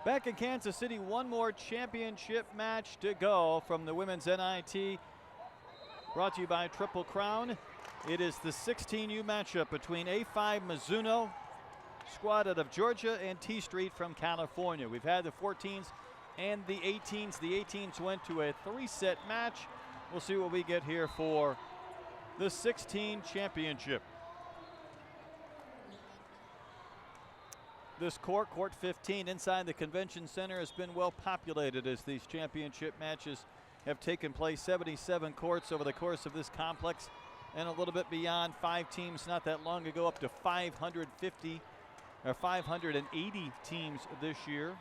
Back in Kansas City, one more championship match to go from the women's NIT. Brought to you by Triple Crown. It is the 16U matchup between A5 Mizuno, squad out of Georgia, and Tstreet from California. We've had the 14s and the 18s. The 18s went to a 3-set match. We'll see what we get here for the 16 championship. This court, court 15 inside the convention center, has been well populated as these championship matches have taken place. 77 courts over the course of this complex and a little bit beyond. 5 teams not that long ago, up to 550 or 580 teams this year.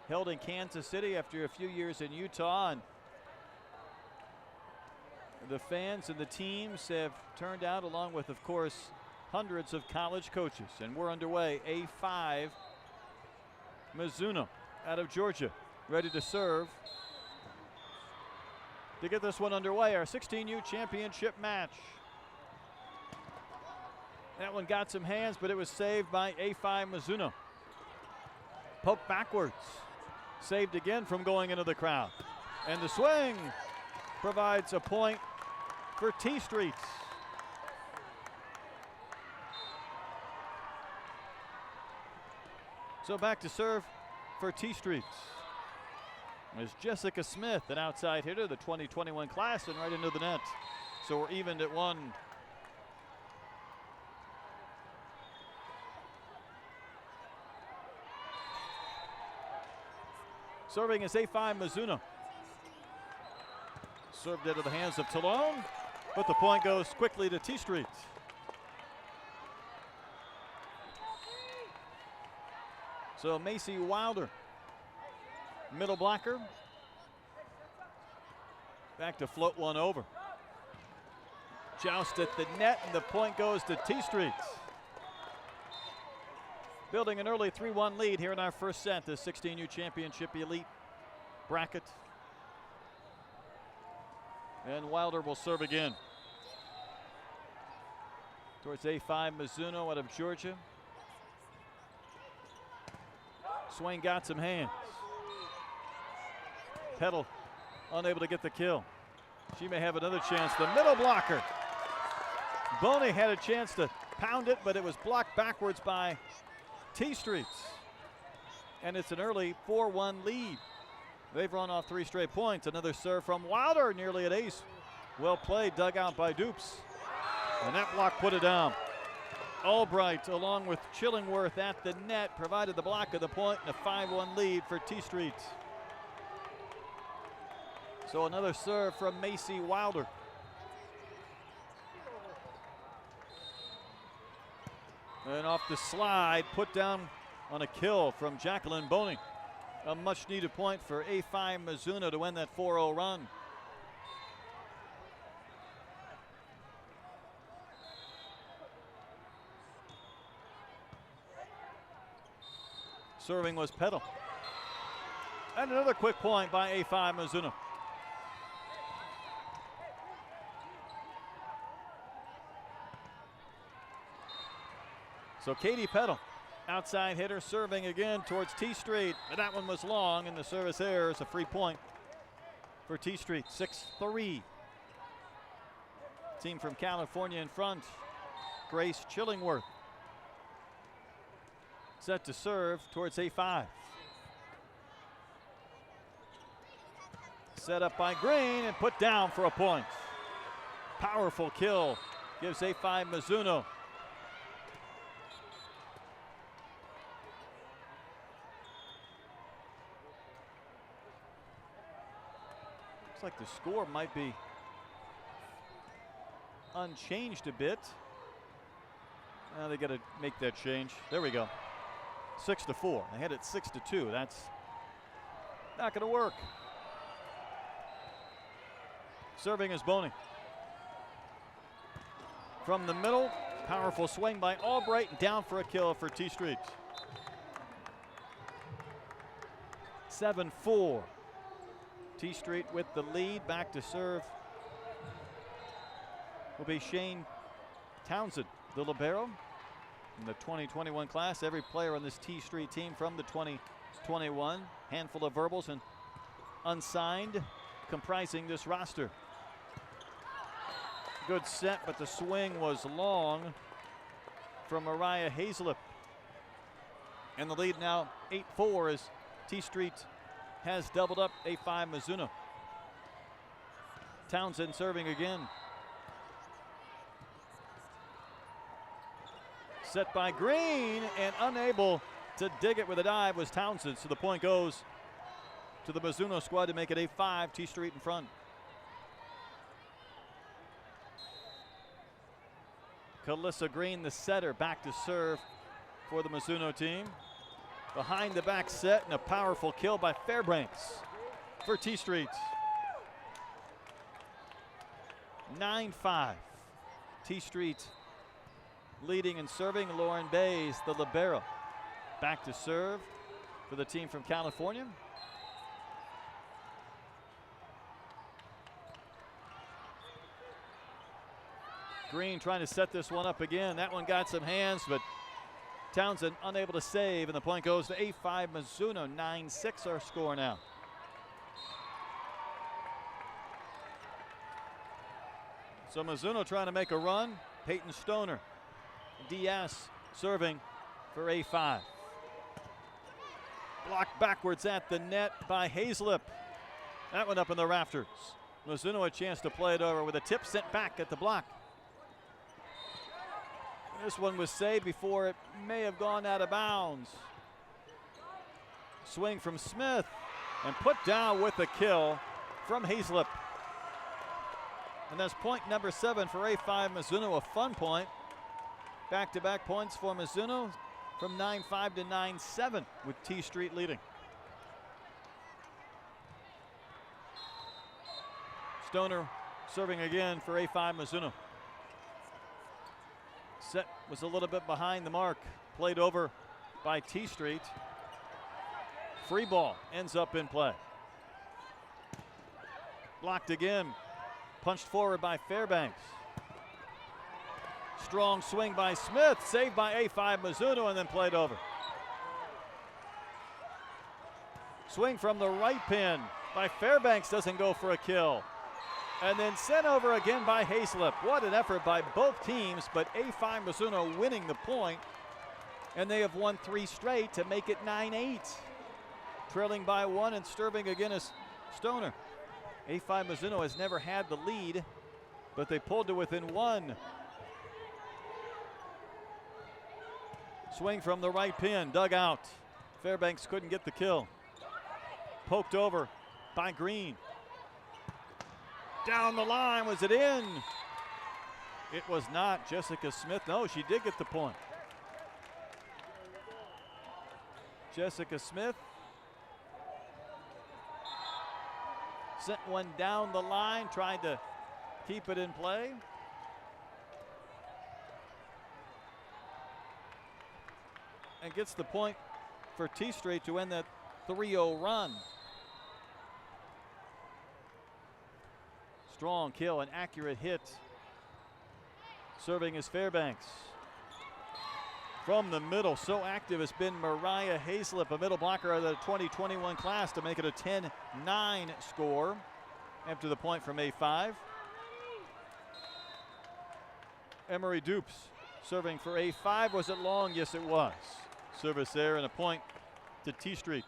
Held in Kansas City after a few years in Utah, and the fans and the teams have turned out, along with, of course, hundreds of college coaches. And we're underway. A5 Mizuno out of Georgia, ready to serve to get this one underway. Our 16U championship match. That one got some hands, but it was saved by A5 Mizuno. Poke backwards. Saved again from going into the crowd. And the swing provides a point for Tstreet. So back to serve for Tstreet is Jessica Smith, an outside hitter, the 2021 class, and right into the net. So we're evened at 1. Serving is A5 Mizuno. Served into the hands of Talone, but the point goes quickly to Tstreet. So Macy Wilder, middle blocker. Back to float one over. Joust at the net, and the point goes to Tstreet. Building an early 3-1 lead here in our first set, the 16U Championship Elite bracket. And Wilder will serve again. Towards A5 Mizuno out of Georgia. Swing got some hands. Petal unable to get the kill. She may have another chance. The middle blocker. Boney had a chance to pound it, but it was blocked backwards by Tstreet. And it's an early 4-1 lead. They've run off 3 straight points. Another serve from Wilder, nearly an ace. Well played, dug out by Dupes. And that block put it down. Albright, along with Chillingworth at the net, provided the block of the point, and a 5-1 lead for Tstreet. So another serve from Macy Wilder. And off the slide, put down on a kill from Jacqueline Boney. A much needed point for A5 Mizuno to win that 4-0 run. Serving was Petal. And another quick point by A5 Mizuno. So Katie Petal, outside hitter, serving again towards Tstreet. But that one was long, and the service error is a free point for Tstreet. 6-3. Team from California in front. Grace Chillingworth set to serve towards A5. Set up by Green and put down for a point. Powerful kill gives A5 Mizuno looks like the score might be unchanged a bit. Now they got to make that change. There we go. 6-4. They had it 6-2. That's not going to work. Serving is Boney. From the middle, powerful swing by Albright, down for a kill for Tstreet. 7-4. Tstreet with the lead. Back to serve will be Shane Townsend, the libero in the 2021 class. Every player on this Tstreet team from the 20 It's 21, handful of verbals and unsigned comprising this roster. Good set, but the swing was long from Mariah Hazlip. And the lead now 8-4 as Tstreet has doubled up A5 Mizuno. Townsend serving again. Set by Green, and unable to dig it with a dive was Townsend. So the point goes to the Mizuno squad to make it A5, Tstreet in front. Calissa Green, the setter, back to serve for the Mizuno team. Behind the back set and a powerful kill by Fairbanks for Tstreet. 9-5. Tstreet leading and serving. Lauren Bays, the libero, back to serve for the team from California. Green trying to set this one up again. That one got some hands, but Townsend unable to save, and the point goes to A5 Mizuno. 9-6 our score now. So Mizuno trying to make a run. Peyton Stoner, DS serving for A5. Blocked backwards at the net by Hazlip. That one up in the rafters. Mizuno a chance to play it over with a tip sent back at the block. This one was saved before it may have gone out of bounds. Swing from Smith and put down with the kill from Hazlip. And that's point number 7 for A5 Mizuno, a fun point. Back-to-back points for Mizuno from 9-5 to 9-7 with Tstreet leading. Stoner serving again for A5 Mizuno. Set was a little bit behind the mark, played over by Tstreet. Free ball ends up in play. Blocked again, punched forward by Fairbanks. Strong swing by Smith, saved by A5 Mizuno, and then played over. Swing from the right pin by Fairbanks, doesn't go for a kill. And then sent over again by Hazlip. What an effort by both teams, but A5 Mizuno winning the point, and they have won 3 straight to make it 9-8. Trailing by 1 and serving again is Stoner. A5 Mizuno has never had the lead, but they pulled to within 1. Swing from the right pin, dug out. Fairbanks couldn't get the kill. Poked over by Green. Down the line, was it in? It was not. Jessica Smith, no, she did get the point. Jessica Smith sent one down the line, tried to keep it in play. And gets the point for Tstreet to end that 3-0 run. Strong kill, an accurate hit. Serving is Fairbanks. From the middle, so active has been Mariah Hazlip, a middle blocker of the 2021 class, to make it a 10-9 score after the point from A5. Emery Dupes serving for A5. Was it long? Yes, it was. Service there and a point to Tstreet.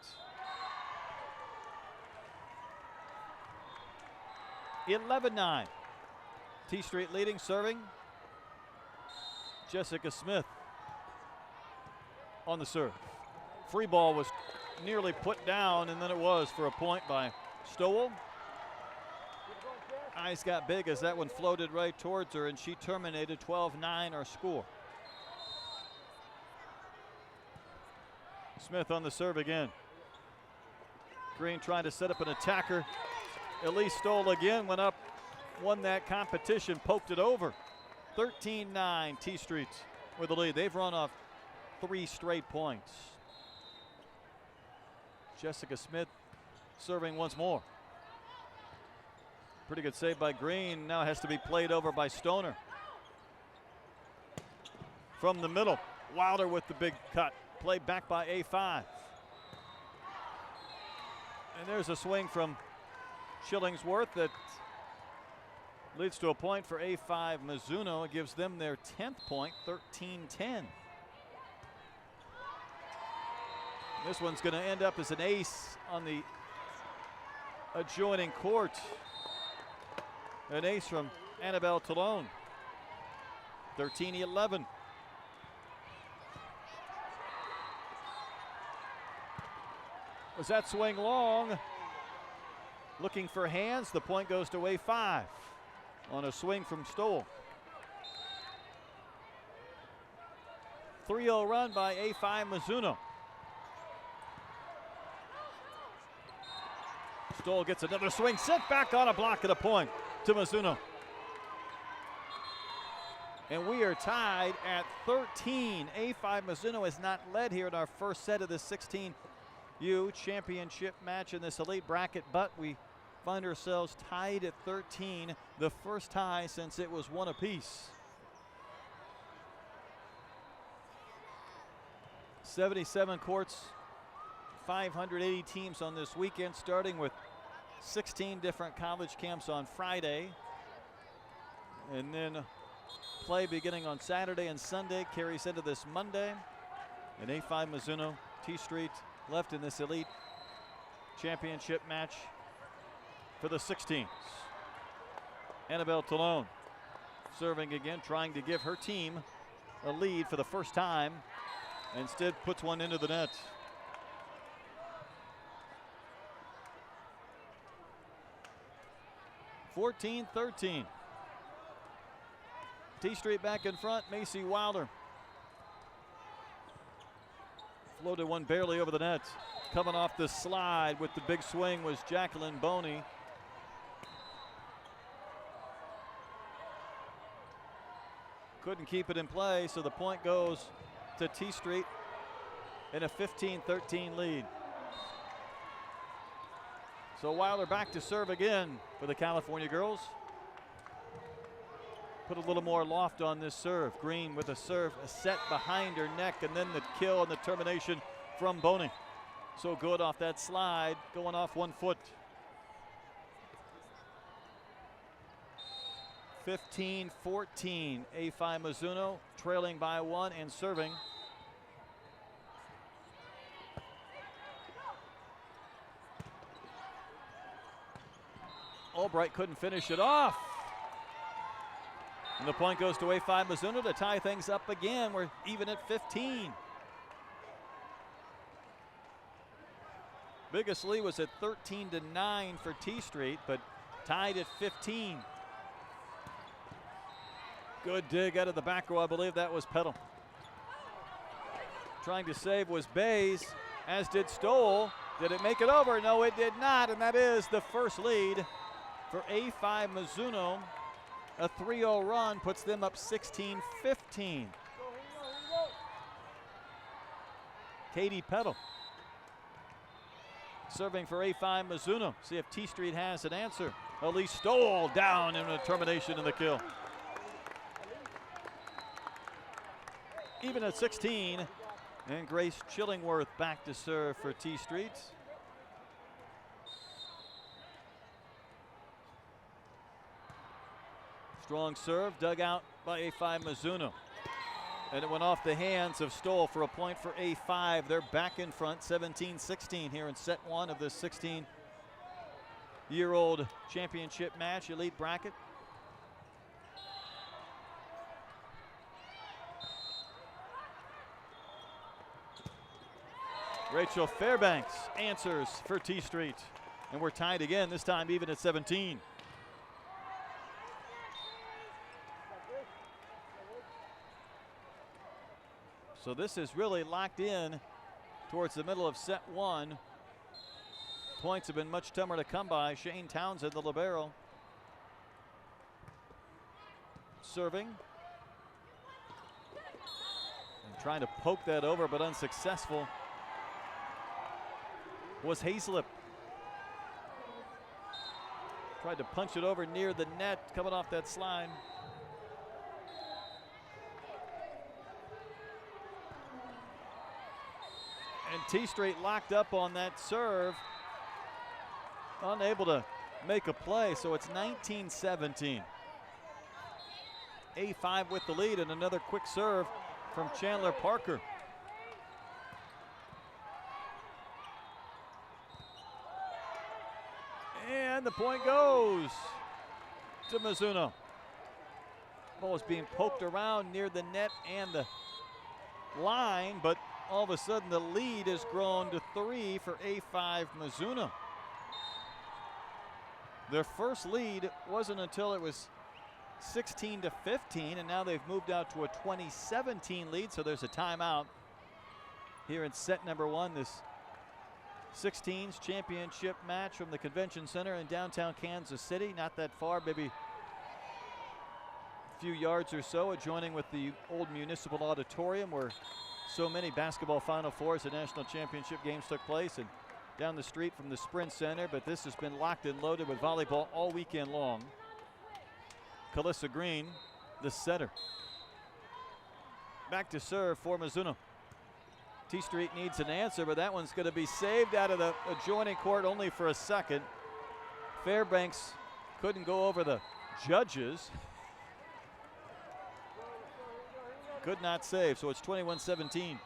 11-9. Tstreet leading, serving. Jessica Smith on the serve. Free ball was nearly put down, and then it was for a point by Stowell. Eyes got big as that one floated right towards her, and she terminated 12-9 our score. Smith on the serve again. Green trying to set up an attacker. Elise Stoll again went up, won that competition, poked it over. 13-9, Tstreet with the lead. They've run off 3 straight points. Jessica Smith serving once more. Pretty good save by Green. Now has to be played over by Stoner. From the middle, Wilder with the big cut. Played back by A5. And there's a swing from Chillingsworth that leads to a point for A5 Mizuno. It gives them their 10th point, 13-10. This one's going to end up as an ace on the adjoining court. An ace from Annabelle Talone. 13-11. Was that swing long? Looking for hands. The point goes to A5 on a swing from Stoll. 3-0 run by A5 Mizuno. Stoll gets another swing, sent back on a block at a point to Mizuno. And we are tied at 13. A5 Mizuno has not led here in our first set of this 16U championship match in this elite bracket, but we find ourselves tied at 13, the first tie since it was one apiece. 77 courts, 580 teams on this weekend, starting with 16 different college camps on Friday. And then play beginning on Saturday and Sunday carries into this Monday. And A5 Mizuno, Tstreet left in this elite championship match for the 16s. Annabelle Talone serving again, trying to give her team a lead for the first time. Instead puts one into the net. (14-13). Tstreet back in front, Macy Wilder. Floated one barely over the net. Coming off the slide with the big swing was Jacqueline Boney. Couldn't keep it in play, so the point goes to Tstreet in a 15-13 lead. So Wilder back to serve again for the California girls. Put a little more loft on this serve. Green with a serve, a set behind her neck, and then the kill and the termination from Boney. So good off that slide, going off 1 foot. 15-14, A5 Mizuno trailing by 1 and serving. Albright couldn't finish it off. And the point goes to A5 Mizuno to tie things up again. We're even at 15. Biggest lead was at 13-9 for Tstreet, but tied at 15. Good dig out of the back row. I believe that was Petal. Trying to save was Bays, as did Stoll. Did it make it over? No, it did not, and that is the first lead for A5 Mizuno. A 3-0 run puts them up 16-15. Katie Petal serving for A5 Mizuno. See if Tstreet has an answer. Elise Stoll down in a termination in the kill. Even at 16, and Grace Chillingworth back to serve for Tstreet. Strong serve, dug out by A5 Mizuno. And it went off the hands of Stoll for a point for A5. They're back in front, 17-16 here in set 1 of this 16-year-old championship match, elite bracket. Rachel Fairbanks answers for Tstreet. And we're tied again, this time even at 17. So this is really locked in towards the middle of set 1. Points have been much tougher to come by. Shane Townsend, the libero, serving. And trying to poke that over, but unsuccessful, was Hazlip. Tried to punch it over near the net, coming off that slide. And Tstreet locked up on that serve. unable to make a play, so it's 19-17. A5 with the lead, and another quick serve from Chandler Parker. And the point goes to Mizuno. Ball is being poked around near the net and the line, but all of a sudden the lead has grown to 3 for A5 Mizuno. Their first lead wasn't until it was 16-15, and now they've moved out to a 20-17 lead, so there's a timeout here in set number 1. This 16s championship match from the Convention Center in downtown Kansas City, not that far, maybe a few yards or so, adjoining with the old Municipal Auditorium where so many basketball Final Fours and national championship games took place, and down the street from the Sprint Center. But this has been locked and loaded with volleyball all weekend long. Calissa Green, the setter. Back to serve for Mizuno. Tstreet needs an answer, but that one's going to be saved out of the adjoining court only for a second. Fairbanks couldn't go over the judges. Could not save, so it's 21-17.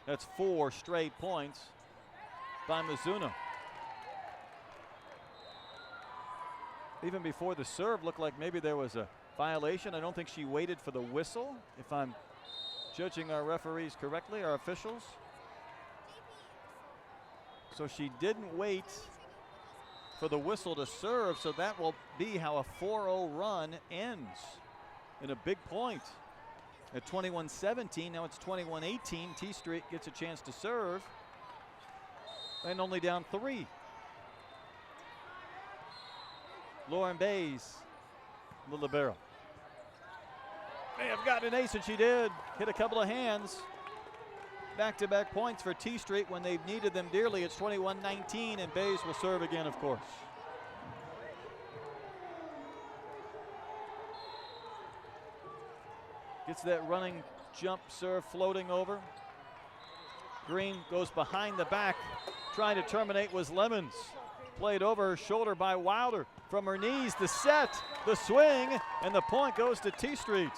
That's 4 straight points by Mizuno. Even before the serve, looked like maybe there was a violation. I don't think she waited for the whistle, if I'm judging our referees correctly, our officials. So she didn't wait for the whistle to serve, so that will be how a 4-0 run ends in a big point. At 21-17, now it's 21-18. Tstreet gets a chance to serve, and only down 3. Lauren Bays, the libero. May have gotten an ace, and she did. Hit a couple of hands. Back-to-back points for Tstreet when they've needed them dearly. It's 21-19, and Bays will serve again, of course. Gets that running jump serve floating over. Green goes behind the back. Trying to terminate was Lemons. Played over her shoulder by Wilder. From her knees, the set, the swing, and the point goes to Tstreet.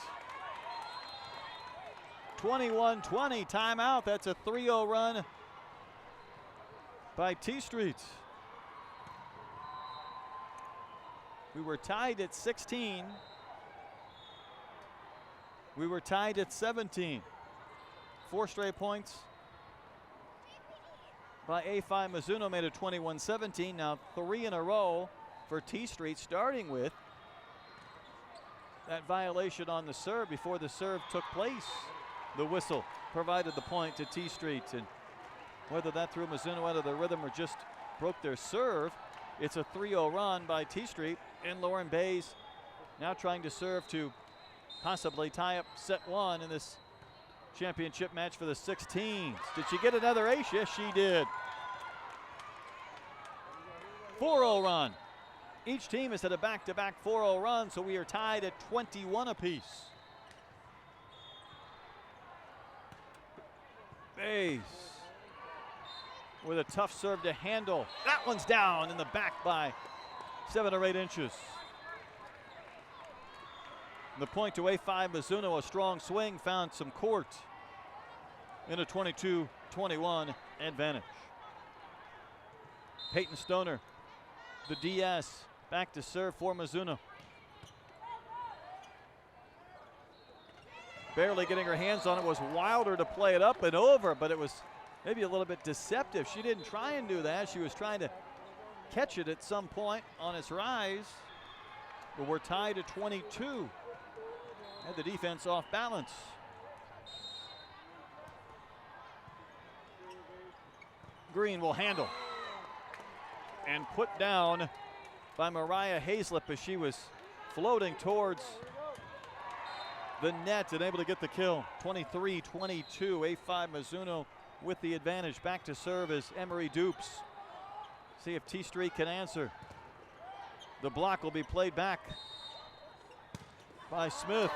21-20, timeout. That's a 3-0 run by Tstreet. We were tied at 16. We were tied at 17. 4 straight points by A5 Mizuno made it 21-17. Now 3 in a row for Tstreet, starting with that violation on the serve before the serve took place. The whistle provided the point to Tstreet, and whether that threw Mizuno out of the rhythm or just broke their serve, it's a 3-0 run by Tstreet, and Lauren Bays now trying to serve to possibly tie up set 1 in this championship match for the 16s. Did she get another ace? Yes, she did. 4-0 run. Each team has had a back-to-back 4-0 run, so we are tied at 21 apiece. Bays with a tough serve to handle. That one's down in the back by 7 or 8 inches. The point to A5 Mizuno, a strong swing, found some court in a 22-21 advantage. Peyton Stoner, the DS, back to serve for Mizuno. Barely getting her hands on it was Wilder to play it up and over, but it was maybe a little bit deceptive. She didn't try and do that. She was trying to catch it at some point on its rise. But we're tied at 22. Had the defense off balance. Green will handle. And put down by Mariah Hazlip as she was floating towards the net and able to get the kill. 23-22, A5 Mizuno with the advantage. Back to serve is Emery Dupes. See if Tstreet can answer. The block will be played back by Smith.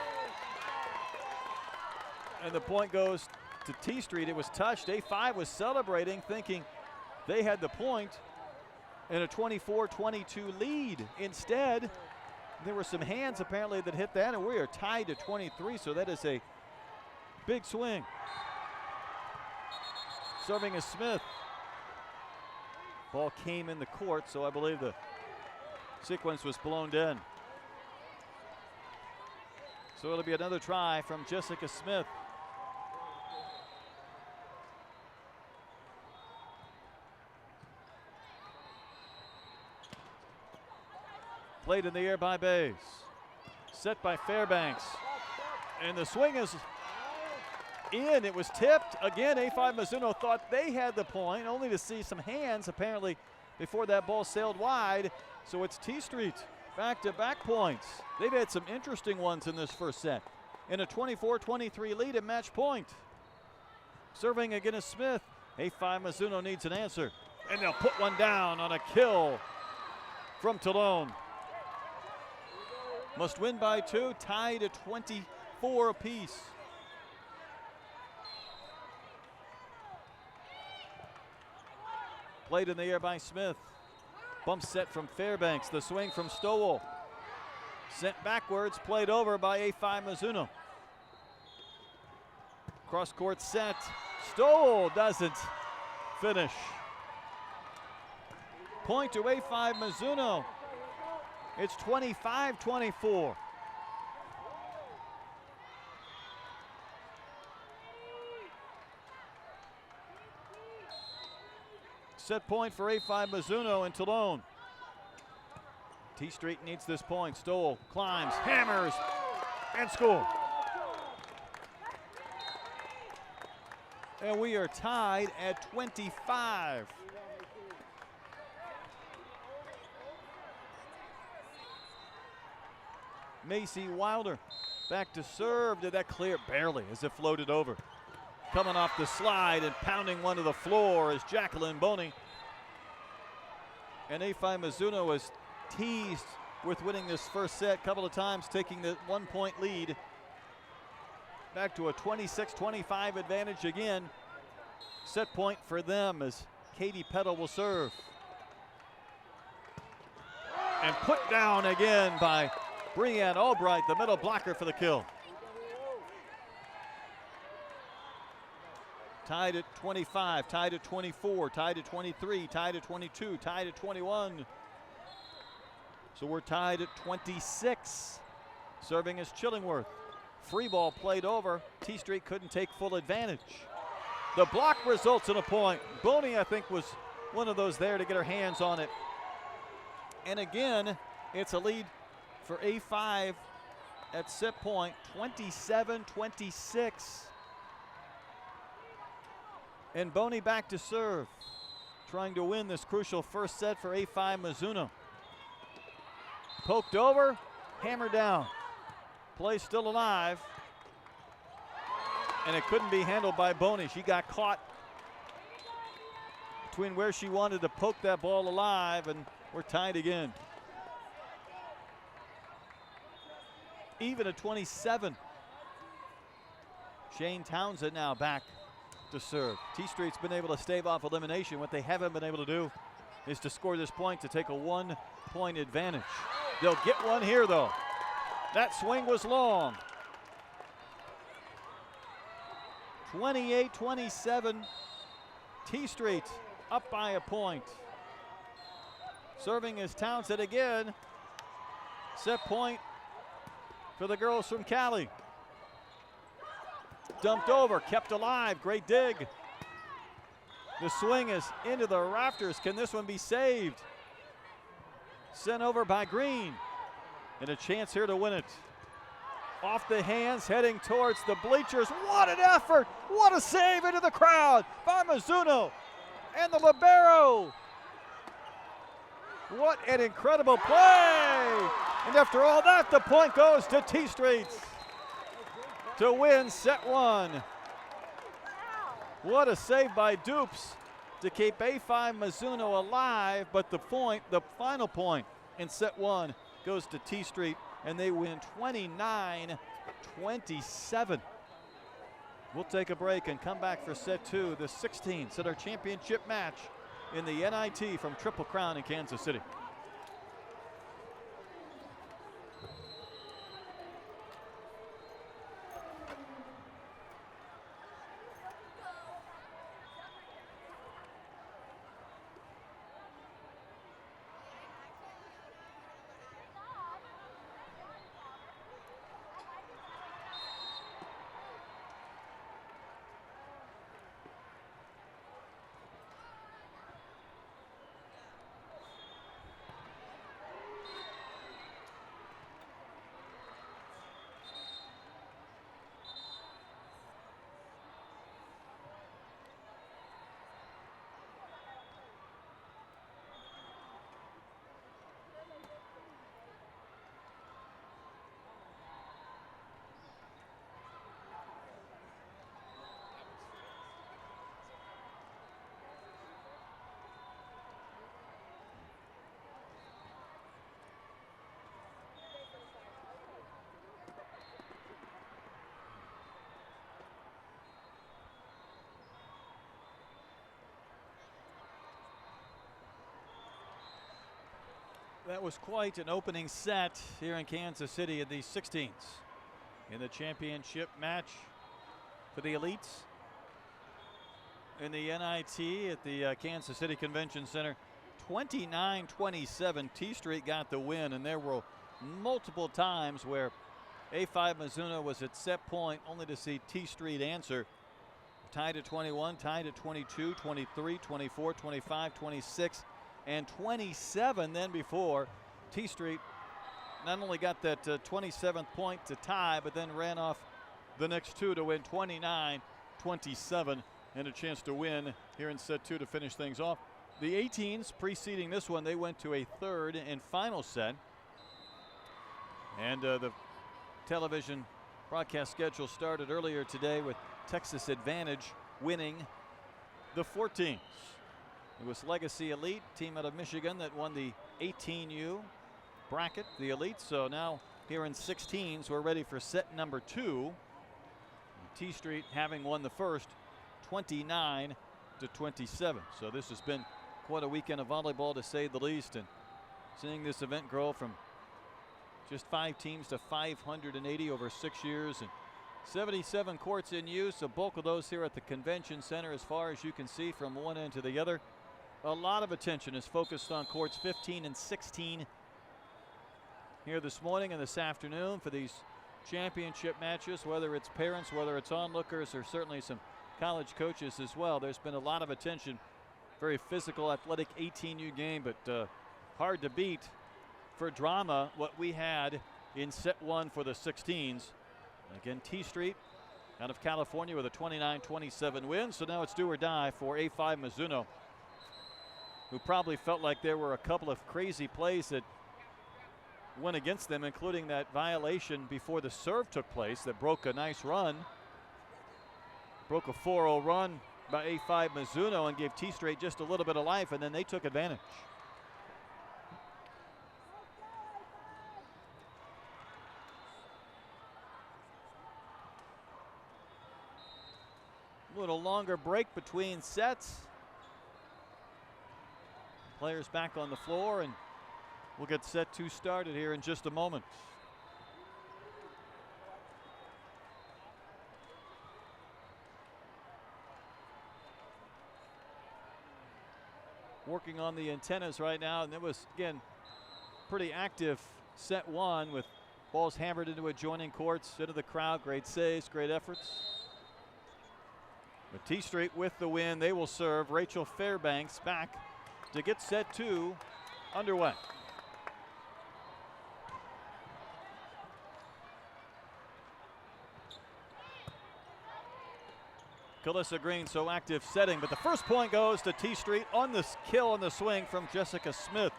And the point goes to Tstreet. It was touched. A5 was celebrating, thinking they had the point. in a 24-22 lead. Instead, there were some hands apparently that hit that, and we are tied to 23, so that is a big swing. Serving is Smith. Ball came in the court, so I believe the sequence was blown in. So it'll be another try from Jessica Smith. Played in the air by Bays. Set by Fairbanks. And the swing is in. It was tipped. Again, A5 Mizuno thought they had the point, only to see some hands apparently before that ball sailed wide. So it's Tstreet back-to-back points. They've had some interesting ones in this first set. In a 24-23 lead at match point. Serving again is Smith. A5 Mizuno needs an answer. And they'll put one down on a kill from Talone. Must win by 2, tied at 24 apiece. Played in the air by Smith. Bump set from Fairbanks. The swing from Stowell. Sent backwards, played over by A5 Mizuno. Cross court set. Stowell doesn't finish. Point to A5 Mizuno. It's 25-24. Set point for A5 Mizuno in Talone. Tstreet needs this point. Stowell climbs, hammers, and score. And we are tied at 25. Macy Wilder back to serve. Did that clear? Barely, as it floated over. Coming off the slide and pounding one to the floor is Jacqueline Boney. And A5 Mizuno was teased with winning this first set a couple of times, taking the 1-point lead. Back to a 26-25 advantage again. Set point for them as Katie Peddle will serve. And put down again by Breanne Albright, the middle blocker for the kill. Tied at 25, tied at 24, tied at 23, tied at 22, tied at 21. So we're tied at 26. Serving is Chillingworth. Free ball played over. Tstreet couldn't take full advantage. The block results in a point. Boney, I think, was one of those there to get her hands on it. And again, it's a lead for A5 at set point, 27-26. And Boney back to serve, trying to win this crucial first set for A5 Mizuno. Poked over, hammered down. Play still alive. And it couldn't be handled by Boney. She got caught between where she wanted to poke that ball alive, and we're tied again. Even at 27. Shane Townsend now back to serve. Tstreet's been able to stave off elimination. What they haven't been able to do is to score this point to take a 1-point advantage. They'll get one here though. That swing was long. 28-27. Tstreet up by a point. Serving is Townsend again. Set point for the girls from Cali. Dumped over, kept alive, great dig. The swing is into the rafters. Can this one be saved? Sent over by Green. And a chance here to win it. Off the hands, heading towards the bleachers. What an effort! What a save into the crowd by Mizuno and the libero. What an incredible play! And after all that, the point goes to Tstreet to win set 1. What a save by Dupes to keep A5 Mizuno alive, but the final point in set 1 goes to Tstreet, and they win 29-27. We'll take a break and come back for set 2, the 16th at our championship match in the NIT from Triple Crown in Kansas City. That was quite an opening set here in Kansas City in the 16s. In the championship match for the elites in the NIT at the Kansas City Convention Center, 29-27, Tstreet got the win, and there were multiple times where A5 Mizuno was at set point only to see Tstreet answer. Tied at 21, tied at 22, 23, 24, 25, 26, and 27 then before Tstreet not only got that 27th point to tie, but then ran off the next two to win 29-27 and a chance to win here in set two to finish things off. The 18s preceding this one, they went to a third and final set. And the television broadcast schedule started earlier today with Texas Advantage winning the 14s. It was Legacy Elite, team out of Michigan, that won the 18U bracket, the Elite. So now here in 16s, we're ready for set number two. Tstreet having won the first 29-27. So this has been quite a weekend of volleyball, to say the least, and seeing this event grow from just 5 teams to 580 over 6 years, and 77 courts in use, a bulk of those here at the convention center as far as you can see from one end to the other. A lot of attention is focused on courts 15 and 16 here this morning and this afternoon for these championship matches, whether it's parents, whether it's onlookers, or certainly some college coaches as well. There's been a lot of attention. Very physical, athletic 18U game, but hard to beat for drama what we had in set one for the 16s. Again, Tstreet out of California with a 29-27 win. So now it's do or die for A5 Mizuno, who probably felt like there were a couple of crazy plays that went against them, including that violation before the serve took place that broke a nice run. Broke a 4-0 run by A5 Mizuno and gave Tstreet just a little bit of life, and then they took advantage. A little longer break between sets. Players back on the floor, and we'll get set two started here in just a moment. Working on the antennas right now, and it was, again, pretty active set one with balls hammered into adjoining courts, into the crowd. Great saves, great efforts. But Tstreet with the win. They will serve. Rachel Fairbanks back to get set two underway. Calissa Green so active setting, but the first point goes to Tstreet on this kill on the swing from Jessica Smith.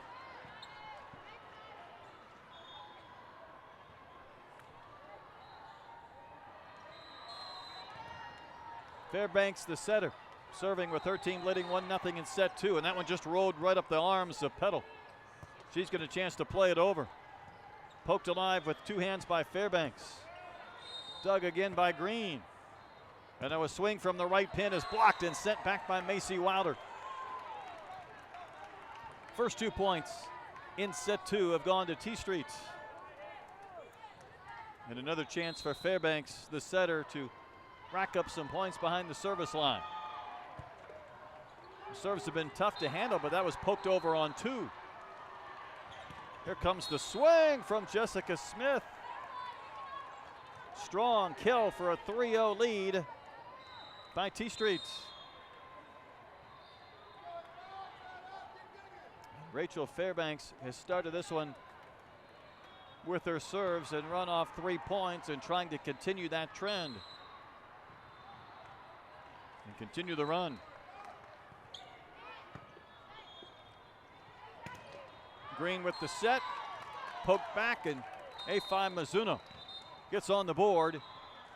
Fairbanks, the setter, serving with her team leading 1-0 in set two, and that one just rolled right up the arms of Petal. She's got a chance to play it over. Poked alive with two hands by Fairbanks. Dug again by Green. And a swing from the right pin is blocked and sent back by Macy Wilder. First 2 points in set 2 have gone to Tstreet. And another chance for Fairbanks, the setter, to rack up some points behind the service line. The serves have been tough to handle, but that was poked over on 2. Here comes the swing from Jessica Smith. Strong kill for a 3-0 lead by Tstreet. Rachel Fairbanks has started this one with her serves and run off 3 points and trying to continue that trend and continue the run. Green with the set, poked back, and A5 Mizuno gets on the board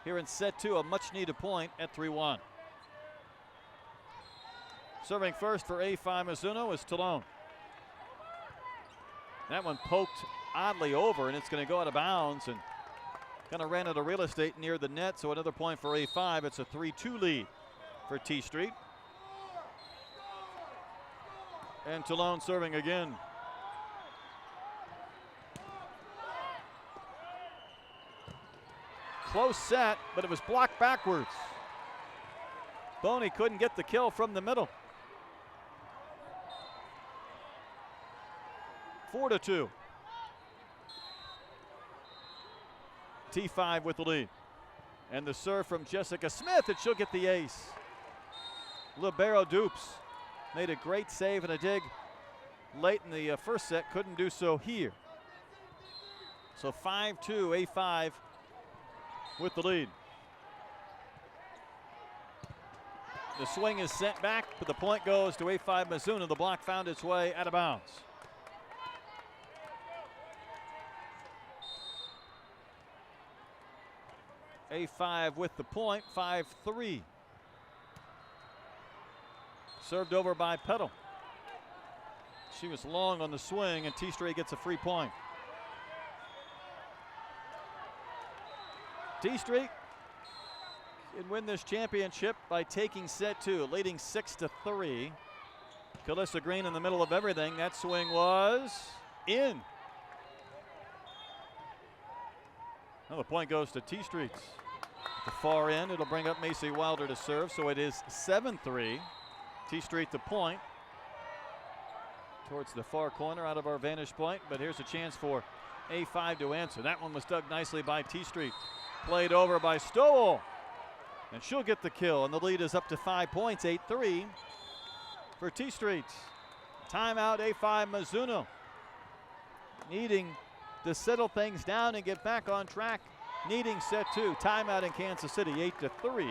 here in set 2, a much needed point at 3-1. Serving first for A5 Mizuno is Talone. That one poked oddly over, and it's going to go out of bounds and kind of ran out of real estate near the net, so another point for A5. It's a 3-2 lead for Tstreet. And Talone serving again. Close set, but it was blocked backwards. Boney couldn't get the kill from the middle. 4-2. T5 with the lead. And the serve from Jessica Smith, and she'll get the ace. Libero Dupes made a great save and a dig late in the first set, couldn't do so here. So 5-2, A5 with the lead. The swing is sent back, but the point goes to A5 Mizuno. The block found its way out of bounds. A5 with the point, 5-3. Served over by Petal. She was long on the swing, and Tstreet gets a free point. Tstreet can win this championship by taking set 2, leading 6-3. Calissa Green in the middle of everything. That swing was in. Now the point goes to Tstreet. The far end, it'll bring up Macy Wilder to serve, so it is 7-3. Tstreet the point. Towards the far corner out of our vantage point, but here's a chance for A5 to answer. That one was dug nicely by Tstreet. Played over by Stowell, and she'll get the kill, and the lead is up to 5 points, 8-3 for Tstreet. Timeout, A5 Mizuno. Needing to settle things down and get back on track. Needing set 2. Timeout in Kansas City, 8-3.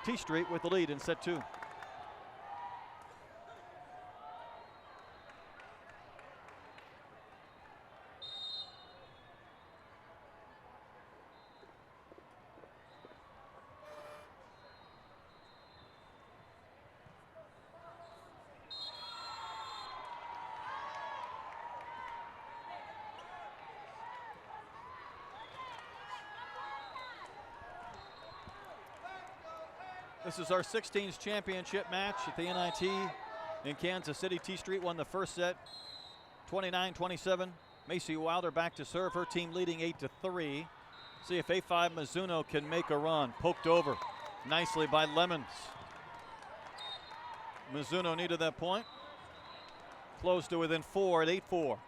Tstreet with the lead in set 2. This is our 16s championship match at the NIT in Kansas City. Tstreet won the first set, 29-27. Macy Wilder back to serve, her team leading 8-3. See if A5 Mizuno can make a run. Poked over nicely by Lemons. Mizuno needed that point. Close to within 4 at 8-4.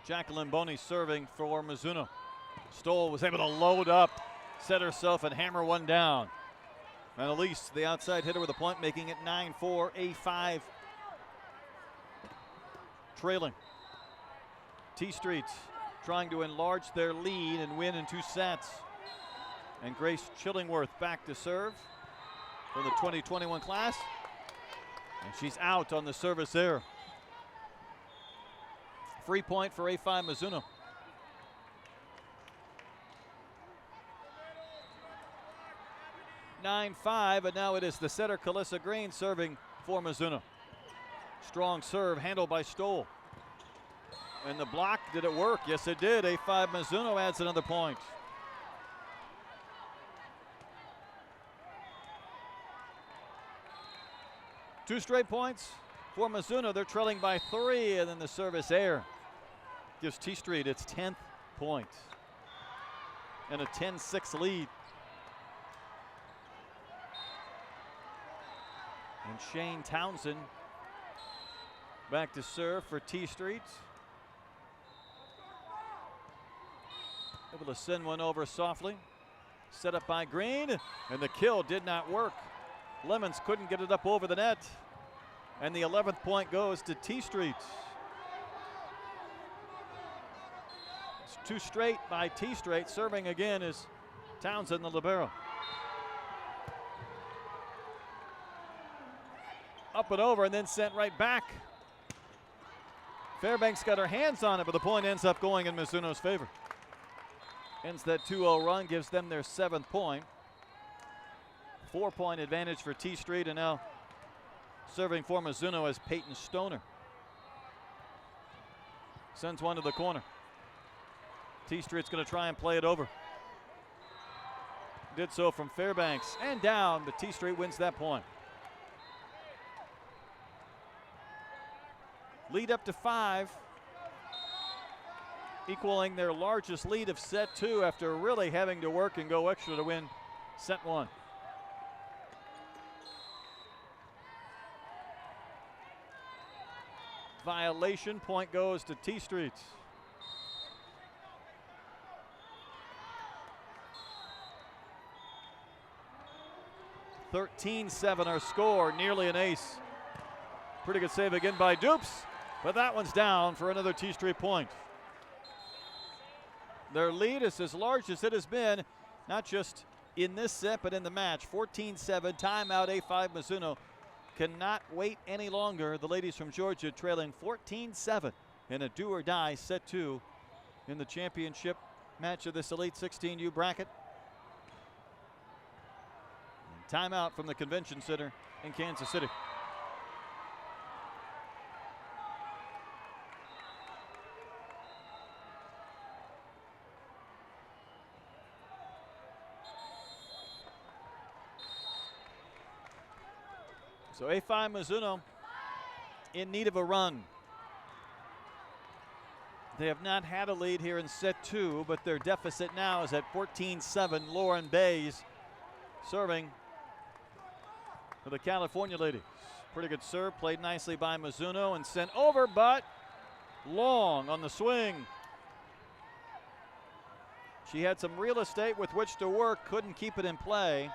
Jacqueline Boney serving for Mizuno. Stoll was able to load up, set herself, and hammer one down. And Elise, the outside hitter with a point, making it 9-4, A5 trailing. Tstreet trying to enlarge their lead and win in 2 sets. And Grace Chillingworth back to serve for the 2021 class. And she's out on the service error. Free point for A5 Mizuno. 9-5, and now it is the setter Calissa Green serving for Mizuno. Strong serve handled by Stoll. And the block, did it work? Yes, it did. A5 Mizuno adds another point. 2 straight points for Mizuno. They're trailing by 3, and then the service error gives Tstreet its 10th point and a 10-6 lead. And Shane Townsend back to serve for Tstreet. Able to send one over softly. Set up by Green, and the kill did not work. Lemons couldn't get it up over the net. And the 11th point goes to Tstreet. It's 2 straight by Tstreet. Serving again is Townsend, the libero. Up and over and then sent right back. Fairbanks got her hands on it, but the point ends up going in Mizuno's favor. Ends that 2-0 run, gives them their 7th point. 4-point advantage for Tstreet, and now serving for Mizuno as Peyton Stoner. Sends one to the corner. Tstreet's going to try and play it over. Did so from Fairbanks and down, but Tstreet wins that point. Lead up to 5, equaling their largest lead of set 2 after really having to work and go extra to win set 1. Violation, point goes to Tstreet. (13-7) our score, nearly an ace. Pretty good save again by Dupes, but that one's down for another Tstreet point. Their lead is as large as it has been, not just in this set, but in the match. 14-7, timeout, A5 Mizuno. Cannot wait any longer. The ladies from Georgia trailing 14-7 in a do-or-die set 2 in the championship match of this Elite 16U bracket. And timeout from the Convention Center in Kansas City. So A5 Mizuno in need of a run. They have not had a lead here in set 2, but their deficit now is at 14-7. Lauren Bays serving for the California ladies. Pretty good serve, played nicely by Mizuno and sent over, but long on the swing. She had some real estate with which to work, couldn't keep it in play.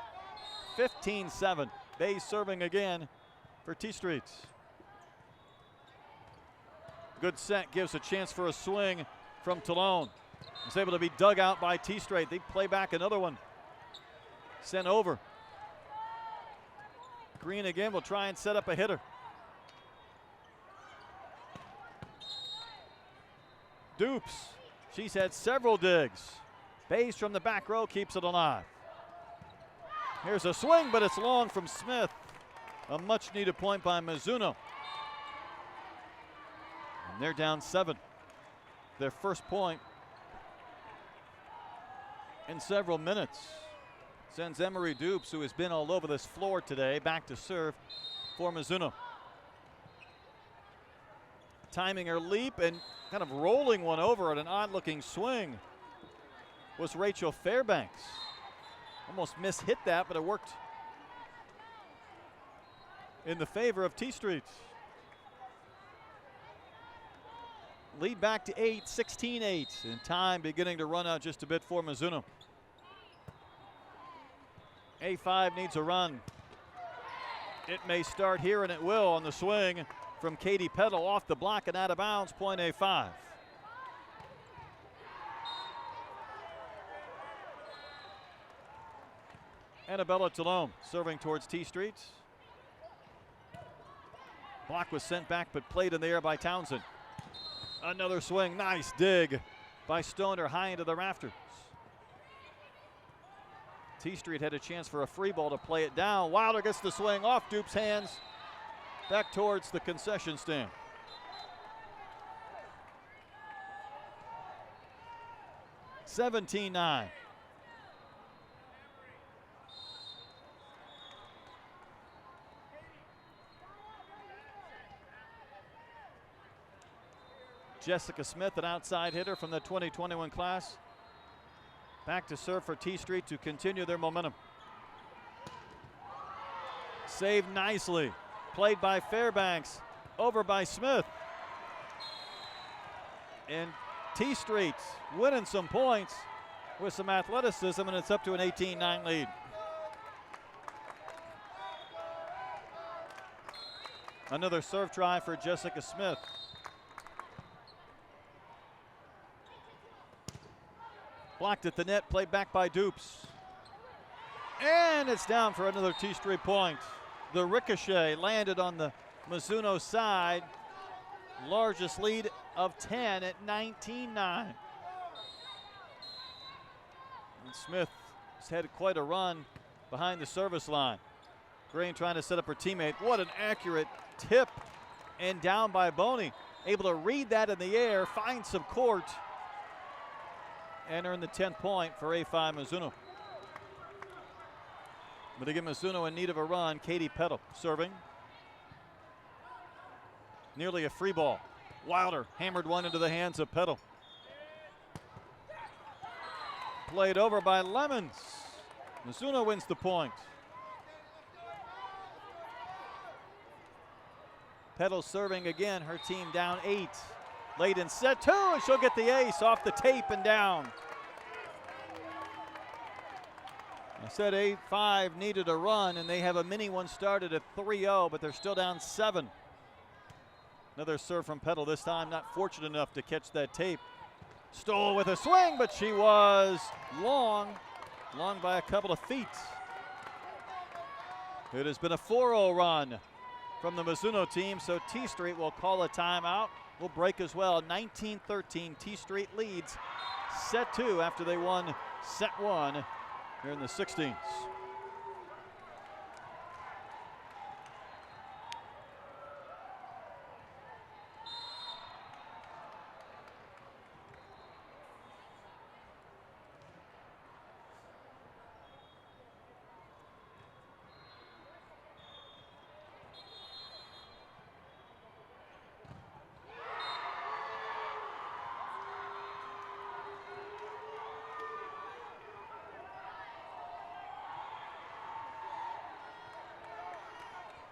15-7. Bays serving again for Tstreet. Good set, gives a chance for a swing from Talone. It's able to be dug out by Tstreet. They play back another one. Sent over. Green again will try and set up a hitter. Dupes, she's had several digs. Bays from the back row keeps it alive. Here's a swing, but it's long from Smith. A much needed point by Mizuno. And they're down 7. Their first point in several minutes. Sends Emery Dupes, who has been all over this floor today, back to serve for Mizuno. Timing her leap and kind of rolling one over at an odd looking swing was Rachel Fairbanks. Almost mishit that, but it worked in the favor of Tstreet. Lead back to 8, 16-8, and time beginning to run out just a bit for Mizuno. A5 needs a run. It may start here, and it will on the swing from Katie Peddle off the block and out of bounds, point A5. Annabella Talone serving towards Tstreet. Block was sent back, but played in the air by Townsend. Another swing, nice dig by Stoner high into the rafters. Tstreet had a chance for a free ball to play it down. Wilder gets the swing off Dupe's hands, back towards the concession stand. (17-9). Jessica Smith, an outside hitter from the 2021 class. Back to serve for Tstreet to continue their momentum. Saved nicely. Played by Fairbanks. Over by Smith. And Tstreet winning some points with some athleticism, and it's up to an 18-9 lead. Another serve try for Jessica Smith. Blocked at the net, played back by Dupes. And it's down for another Tstreet point. The ricochet landed on the Mizuno side. Largest lead of 10 at 19-9. And Smith has had quite a run behind the service line. Green trying to set up her teammate. What an accurate tip, and down by Boney. Able to read that in the air, find some court, and earn the 10th point for A5 Mizuno. But again, Mizuno in need of a run. Katie Petal serving. Nearly a free ball. Wilder hammered one into the hands of Petal. Played over by Lemons. Mizuno wins the point. Petal serving again, her team down 8. Late in set 2, and she'll get the ace off the tape and down. I said A5 needed a run, and they have a mini one started at 3-0, but they're still down 7. Another serve from Petal, this time not fortunate enough to catch that tape. Stoll with a swing, but she was long by a couple of feet. It has been a 4-0 run from the Mizuno team, so Tstreet will call a timeout. Will break as well. 19-13, Tstreet leads set 2 after they won set 1 here in the 16s.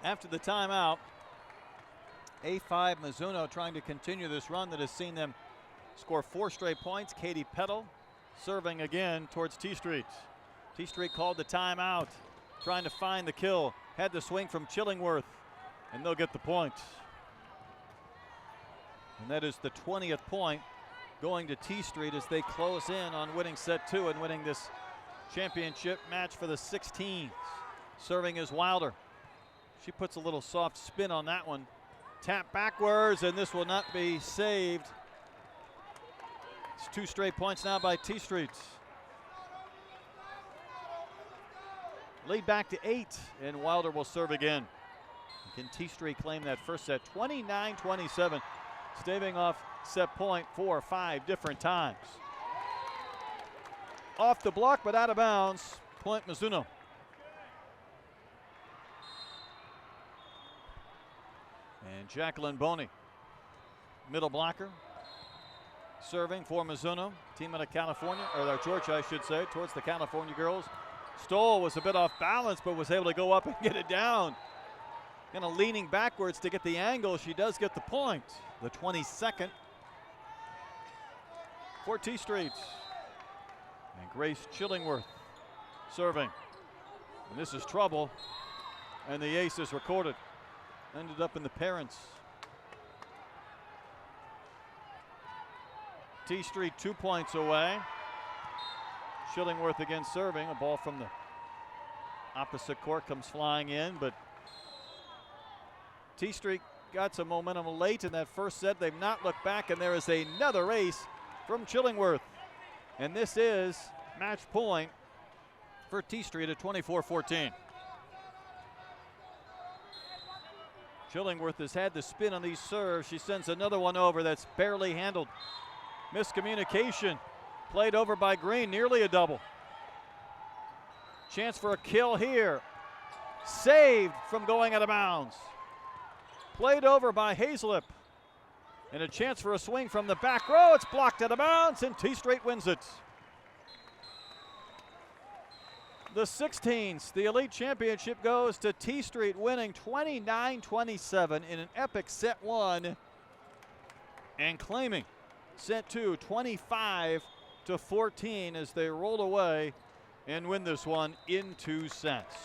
After the timeout, A5 Mizuno trying to continue this run that has seen them score 4 straight points. Katie Petal serving again towards Tstreet. Tstreet called the timeout, trying to find the kill. Had the swing from Chillingworth, and they'll get the point. And that is the 20th point going to Tstreet as they close in on winning set 2 and winning this championship match for the 16s. Serving is Wilder. She puts a little soft spin on that one. Tap backwards, and this will not be saved. It's 2 straight points now by Tstreet. Lead back to 8, and Wilder will serve again. Can Tstreet claim that first set? 29-27, staving off set point 4 or 5 different times. Off the block, but out of bounds. Point Mizuno. And Jacqueline Boney, middle blocker, serving for Mizuno, team out of California, or Georgia, I should say, towards the California girls. Stoll was a bit off balance, but was able to go up and get it down. Kind of leaning backwards to get the angle. She does get the point. The 22nd for Tstreet. And Grace Chillingworth serving. And this is trouble, and the ace is recorded. Ended up in the parents. Tstreet 2 points away. Chillingworth again serving. A ball from the opposite court comes flying in, but Tstreet got some momentum late in that first set. They've not looked back, and there is another ace from Chillingworth. And this is match point for Tstreet at 24-14. Chillingworth has had the spin on these serves. She sends another one over that's barely handled. Miscommunication. Played over by Green, nearly a double. Chance for a kill here. Saved from going out of bounds. Played over by Hazlip. And a chance for a swing from the back row. It's blocked out of bounds, and Tstreet wins it. The 16s, the Elite Championship goes to Tstreet, winning 29-27 in an epic set 1 and claiming set 2 25-14 as they roll away and win this one in 2 sets.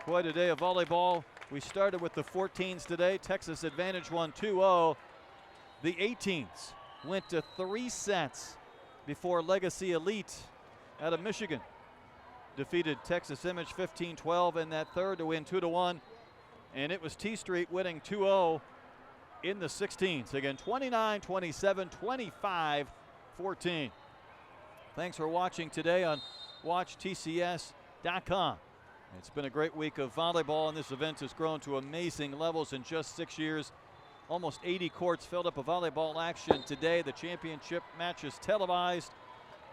Quite a day of volleyball. We started with the 14s today. Texas Advantage won 2-0. The 18s went to 3 sets before Legacy Elite out of Michigan defeated Texas Image 15-12 in that third to win 2-1. And it was Tstreet winning 2-0 in the 16s. Again, 29-27, 25-14. Thanks for watching today on WatchTCS.com. It's been a great week of volleyball, and this event has grown to amazing levels in just 6 years. Almost 80 courts filled up with volleyball action today. The championship match is televised,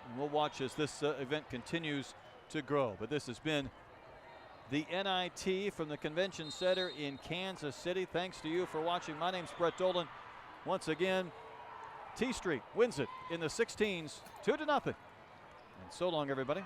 and we'll watch as this event continues to grow. But this has been the NIT from the Convention Center in Kansas City. Thanks to you for watching. My name's Brett Dolan. Once again, Tstreet wins it in the 16s, 2-0. And so long, everybody.